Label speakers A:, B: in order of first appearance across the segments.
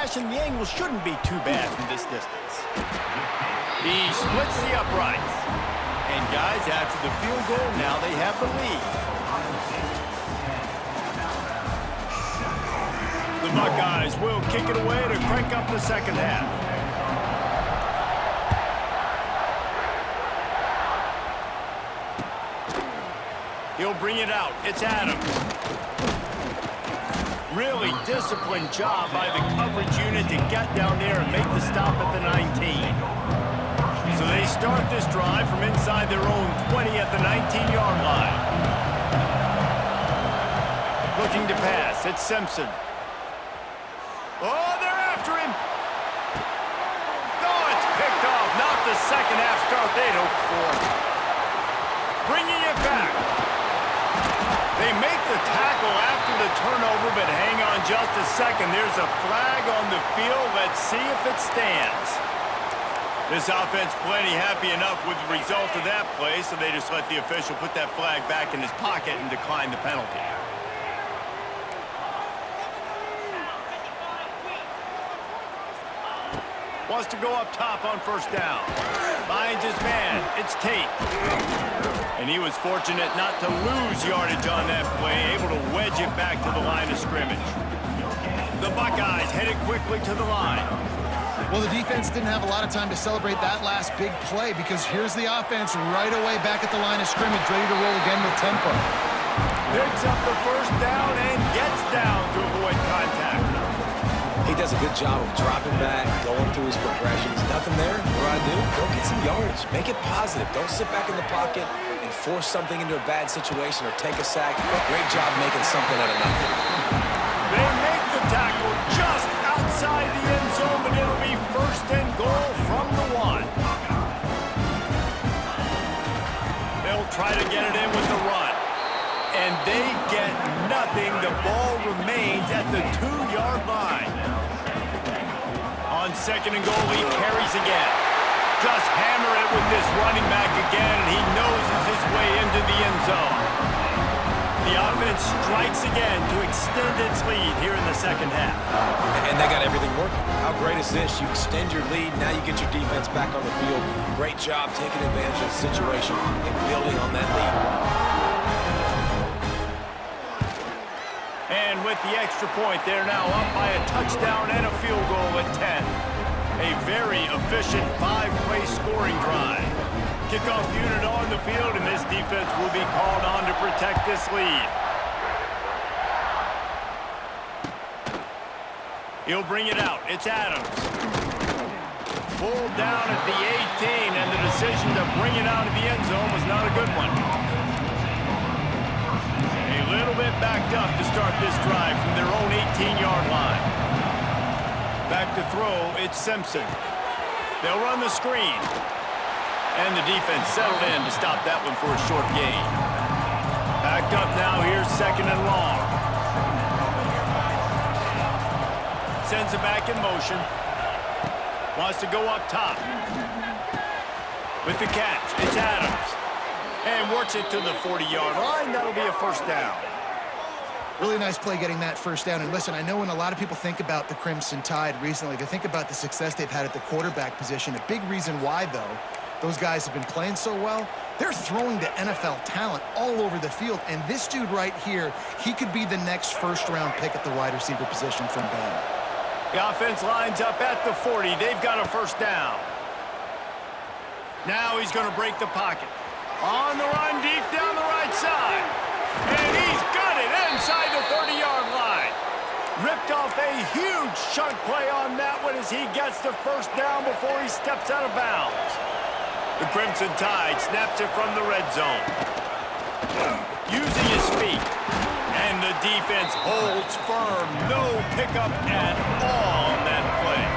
A: fashion, the angle shouldn't be too bad from this distance. He splits the uprights. And guys, after the field goal, now they have the lead. The Buckeyes will kick it away to crank up the second half. He'll bring it out. It's Adams. Really disciplined job by the coverage unit to get down there and make the stop at the 19. So they start this drive from inside their own 20 at the 19-yard line. Looking to pass. It's Simpson. Oh, they're after him. No, it's picked off. Not the second half start they'd hoped for. Bringing it back. They make the tackle after the turnover, but hang on just a second. There's a flag on the field. Let's see if it stands. This offense plenty happy enough with the result of that play, so they just let the official put that flag back in his pocket and decline the penalty. Wants to go up top on first down. Finds his man. It's Tate. And he was fortunate not to lose yardage on that play, able to wedge it back to the line of scrimmage. The Buckeyes headed quickly to the line.
B: Well, the defense didn't have a lot of time to celebrate that last big play because here's the offense right away back at the line of scrimmage, ready to roll again with tempo.
A: Picks up the first down and gets down to avoid contact.
C: He does a good job of dropping back, going through his progressions. Nothing there. What do? Go get some yardage. Make it positive. Don't sit back in the pocket and force something into a bad situation or take a sack. Great job making something out of nothing.
A: They make the tackle just outside the end zone, but it'll be first and goal from the 1. They'll try to get it in with the run. And they get nothing. The ball remains at the 2-yard line. On second and goal, he carries again. Just hammer it with this running back again, and he noses his way into the end zone. The offense strikes again to extend its lead here in the second half.
C: And they got everything working. How great is this? You extend your lead, now you get your defense back on the field. Great job taking advantage of the situation and building on that lead.
A: And with the extra point, they're now up by a touchdown and a field goal at 10. A very efficient 5-play scoring drive. Kickoff unit on the field, and this defense will be called on to protect this lead. He'll bring it out. It's Adams. Pulled down at the 18, and the decision to bring it out of the end zone was not a good one. A little bit backed up to start this drive from their own 18-yard line. Back to throw, it's Simpson. They'll run the screen. And the defense settled in to stop that one for a short gain. Backed up now, here's second and long. Sends it back in motion. Wants to go up top. With the catch, it's Adams. And works it to the 40-yard line. That'll be a first down.
B: Really nice play getting that first down. And listen, I know when a lot of people think about the Crimson Tide recently, they think about the success they've had at the quarterback position. A big reason why, though, those guys have been playing so well, they're throwing to NFL talent all over the field. And this dude right here, he could be the next first-round pick at the wide receiver position from Bama.
A: The offense lines up at the 40. They've got a first down. Now he's going to break the pocket. On the run, deep down the right side. And he's got it inside the 30-yard line. Ripped off a huge chunk play on that one as he gets the first down before he steps out of bounds. The Crimson Tide snaps it from the red zone. Using his feet. And the defense holds firm. No pickup at all on that play.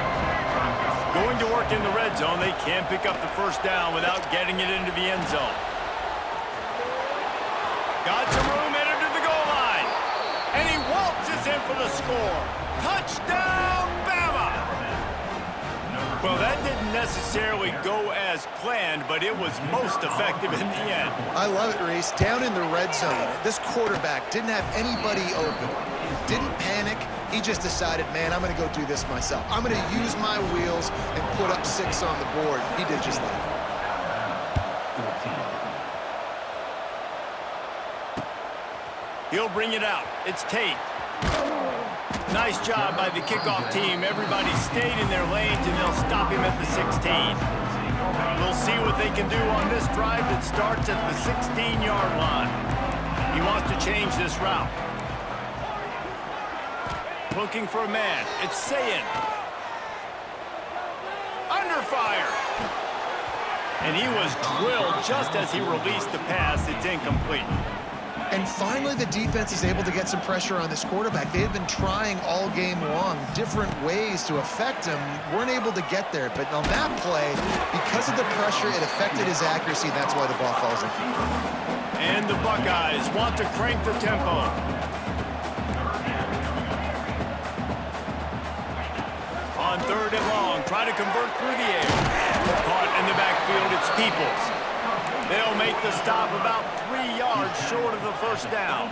A: Going to work in the red zone, they can pick up the first down without getting it into the end zone. Got some room, headed to the goal line. And he waltzes in for the score. Touchdown, Bama! Well, that didn't necessarily go as planned, but it was most effective in the end.
B: I love it, Reese. Down in the red zone, this quarterback didn't have anybody open. Didn't panic. He just decided, man, I'm going to go do this myself. I'm going to use my wheels and put up 6 on the board. He did just that.
A: He'll bring it out. It's Tate. Nice job by the kickoff team. Everybody stayed in their lanes, and they'll stop him at the 16. We'll see what they can do on this drive that starts at the 16-yard line. He wants to change this route. Looking for a man. It's Sayin. Under fire. And he was drilled just as he released the pass. It's incomplete.
B: And finally, the defense is able to get some pressure on this quarterback. They had been trying all game long different ways to affect him. Weren't able to get there. But on that play, because of the pressure, it affected his accuracy. That's why the ball falls in.
A: And the Buckeyes want to crank the tempo. On 3rd and long, try to convert through the air. Caught in the backfield, it's Peoples. They'll make the stop about 3 yards short of the first down.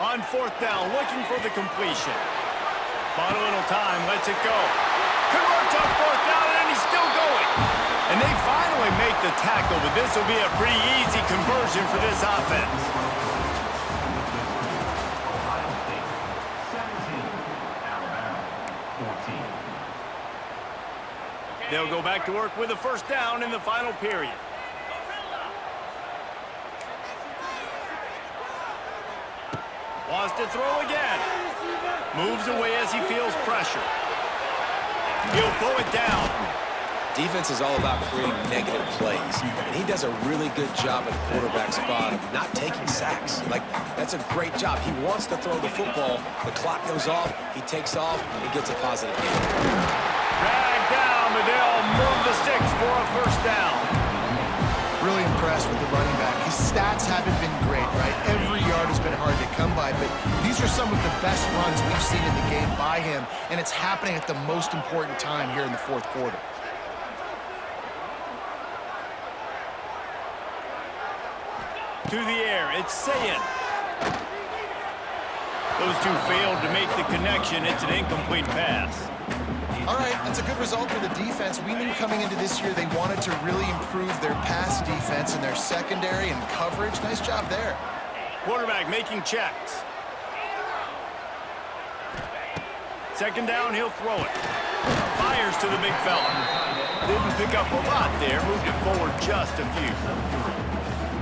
A: On 4th down, looking for the completion. Bought a little time, lets it go. Converts on 4th down, and he's still going. And they finally make the tackle, but this will be a pretty easy conversion for this offense. They'll go back to work with a first down in the final period. Wants to throw again. Moves away as he feels pressure. He'll pull it down.
C: Defense is all about creating negative plays, and he does a really good job at the quarterback spot of not taking sacks. Like, that's a great job. He wants to throw the football. The clock goes off. He takes off and gets a positive gain.
A: Drag down, but they'll move the sticks for a first down.
B: Really impressed with the running back. His stats haven't been great, right? Every yard has been hard to come by, but these are some of the best runs we've seen in the game by him, and it's happening at the most important time here in the 4th quarter.
A: To the air, it's Sayin. Those two failed to make the connection. It's an incomplete pass.
B: All right, that's a good result for the defense. We knew coming into this year they wanted to really improve their pass defense and their secondary and coverage. Nice job there.
A: Quarterback making checks. 2nd down, he'll throw it. Fires to the big fella. Didn't pick up a lot there, moved it forward just a few.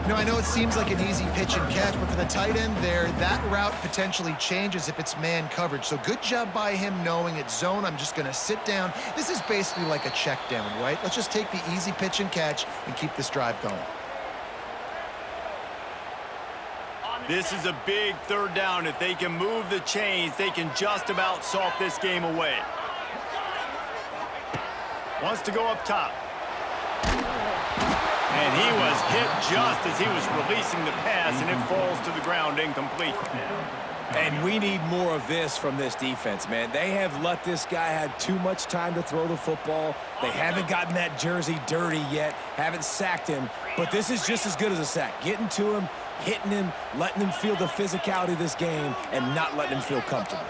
B: You know, I know it seems like an easy pitch and catch, but for the tight end there, that route potentially changes if it's man coverage. So good job by him knowing it's zone. I'm just going to sit down. This is basically like a check down, right? Let's just take the easy pitch and catch and keep this drive going.
A: This is a big 3rd down. If they can move the chains, they can just about solve this game away. Wants to go up top. And he was hit just as he was releasing the pass, and it falls to the ground incomplete.
C: And we need more of this from this defense, man. They have let this guy have too much time to throw the football. They haven't gotten that jersey dirty yet, haven't sacked him. But this is just as good as a sack. Getting to him, hitting him, letting him feel the physicality of this game, and not letting him feel comfortable.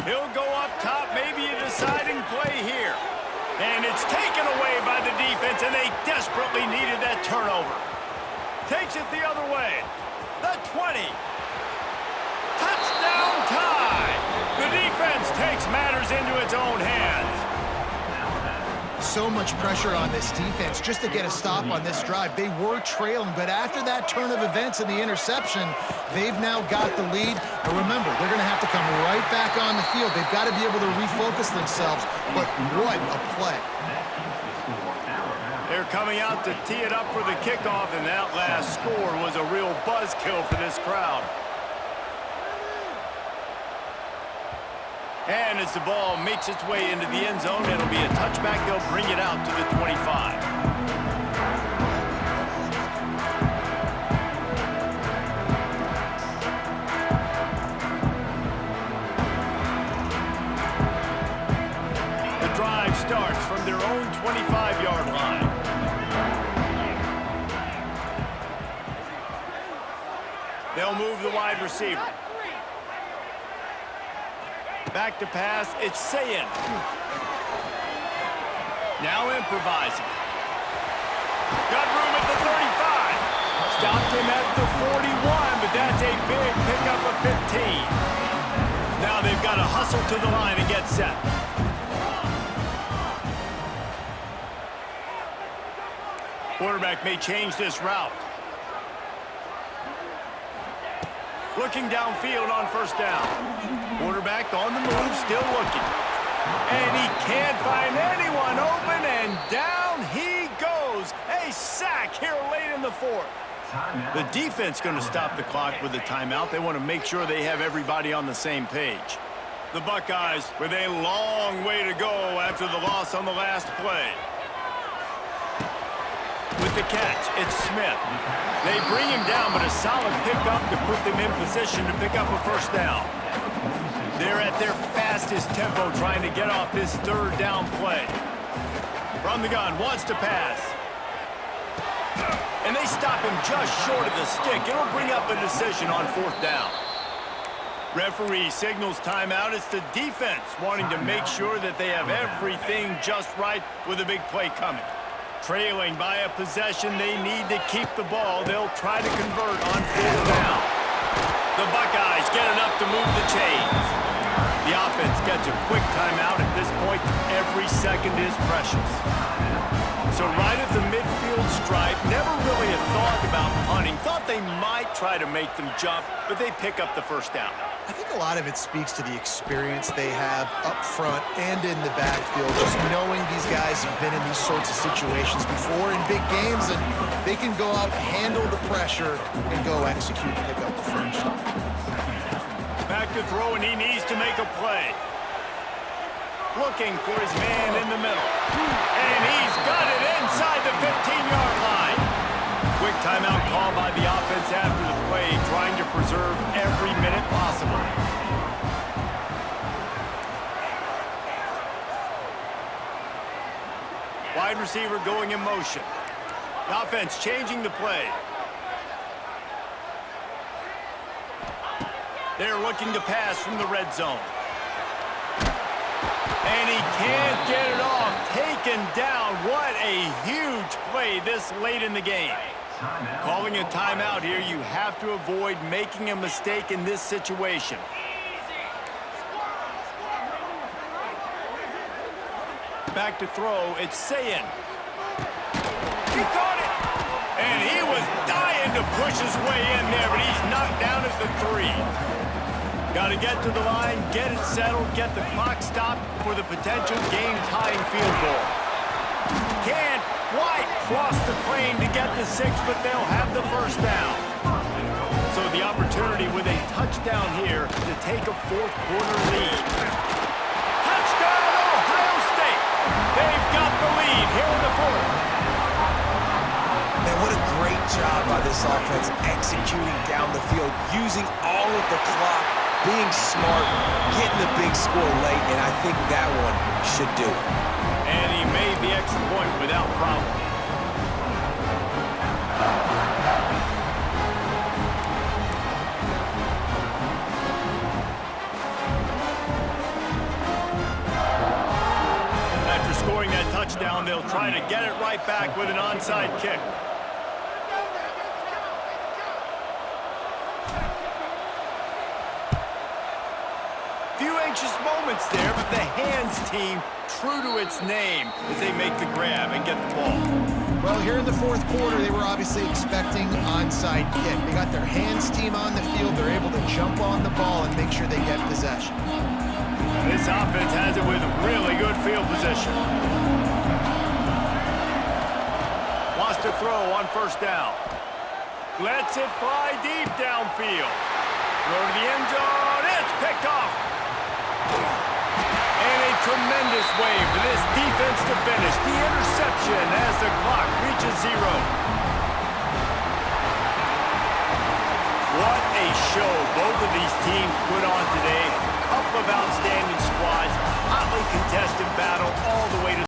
A: He'll go up top, maybe a deciding play here. And it's taken away by the defense, and they desperately needed that turnover. Takes it the other way. The 20. Touchdown tie. The defense takes matters into its own hands.
B: So much pressure on this defense just to get a stop on this drive. They were trailing, but after that turn of events and the interception, they've now got the lead. And remember, they're going to have to come right back on the field. They've got to be able to refocus themselves, but what a play.
A: They're coming out to tee it up for the kickoff, and that last score was a real buzzkill for this crowd. And as the ball makes its way into the end zone, it'll be a touchback. They'll bring it out to the 25. yards from their own 25-yard line. They'll move the wide receiver. Back to pass, it's Sayin. Now improvising. Got room at the 35. Stopped him at the 41, but that's a big pickup of 15. Now they've got to hustle to the line and get set. Quarterback may change this route. Looking downfield on first down. Quarterback on the move, still looking. And he can't find anyone open, and down he goes. A sack here late in the fourth. The defense going to stop the clock with a timeout. They want to make sure they have everybody on the same page. The Buckeyes with a long way to go after the loss on the last play. With the catch, it's Smith. They bring him down, but a solid pickup to put them in position to pick up a first down. They're at their fastest tempo trying to get off this third down play. From the gun, wants to pass. And they stop him just short of the stick. It'll bring up a decision on fourth down. Referee signals timeout. It's the defense wanting to make sure that they have everything just right with a big play coming. Trailing by a possession, they need to keep the ball. They'll try to convert on fourth down. The Buckeyes get enough to move the chains. The offense gets a quick timeout. At this point, every second is precious. So right at the midfield stripe, never really a thought about punting. Thought they might try to make them jump, but they pick up the first down.
B: I think a lot of it speaks to the experience they have up front and in the backfield. Just knowing these guys have been in these sorts of situations before in big games, and they can go out, handle the pressure, and go execute and pick up the first.
A: Back to throw, and he needs to make a play. Looking for his man in the middle. And he's got it inside the 15-yard line. Quick timeout call by the offense after the play, trying to preserve every minute possible. Wide receiver going in motion. The offense changing the play. They're looking to pass from the red zone. And he can't get it off. Taken down. What a huge play this late in the game. Calling a timeout here, you have to avoid making a mistake in this situation. Back to throw, it's Sayin. He caught it! And he was dying to push his way in there, but he's knocked down at the 3. Got to get to the line, get it settled, get the clock stopped for the potential game-tying field goal. Can't quite cross the plane to get the 6, but they'll have the first down. So the opportunity with a touchdown here to take a fourth-quarter lead. Touchdown, Ohio State! They've got the lead here in the fourth.
C: Man, what a great job by this offense executing down the field, using all of the clock, being smart, getting the big score late, and I think that one should do it.
A: And he made the extra point without problem. After scoring that touchdown, they'll try to get it right back with an onside kick. Moments there, but the hands team true to its name as they make the grab and get the ball.
B: Well, here in the fourth quarter, they were obviously expecting onside kick. They got their hands team on the field. They're able to jump on the ball and make sure they get possession.
A: This offense has it with really good field position. Wants to throw on first down. Lets it fly deep downfield. Throw to the end zone. It's picked off. And a tremendous way for this defense to finish. The interception as the clock reaches 0. What a show both of these teams put on today. A couple of outstanding